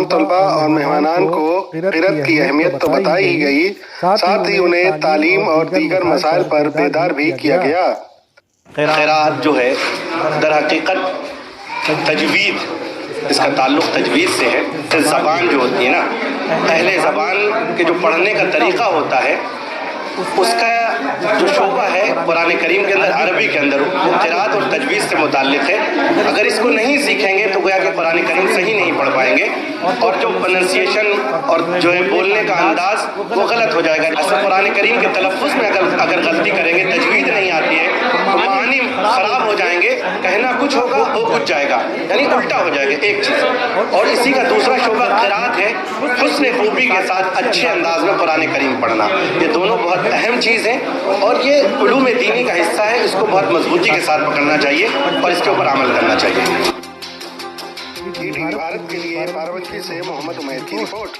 तमाम तलबा और मेहमानान को क़िरात की अहमियत तो बताई ही गई, साथ ही उन्हें तालीम और दीगर मसाइल पर बेदार भी किया गया। क़िरात जो है दर हकीकत तजवीद, इसका ताल्लुक़ तजवीद से है। तो ज़बान जो होती है ना, पहले ज़बान के जो पढ़ने का तरीक़ा होता है उसका जो शोबा है कुरान करीम के अंदर, अरबी के अंदर, वो क़िरात और तजवीज़ से मुताल्लिक़ है। अगर इसको नहीं सीखेंगे तो गोया कि कुरान करीम सही नहीं पढ़ पाएंगे और जो प्रोनंसिएशन और जो है बोलने का अंदाज़ वो गलत हो जाएगा। ऐसे कुरान करीम के तलफ़्फ़ुज़ में अगर गलती करेंगे, तजवीद नहीं आती है तो मानी ख़राब हो जाएंगे, कहना कुछ होगा हो कुछ जाएगा, यानी उल्टा हो जाएगा एक चीज़। और इसी का दूसरा शोबा क़िरात है, हुस्न खूबी के साथ अच्छे अंदाज में कुरान करीम पढ़ना। ये दोनों बहुत अहम चीज़ है और ये उलूम दीनी का हिस्सा है। इसको बहुत मजबूती के साथ पकड़ना चाहिए और इसके ऊपर अमल करना चाहिए। भारत के लिए बाराबंकी से मोहम्मद उमैर की रिपोर्ट।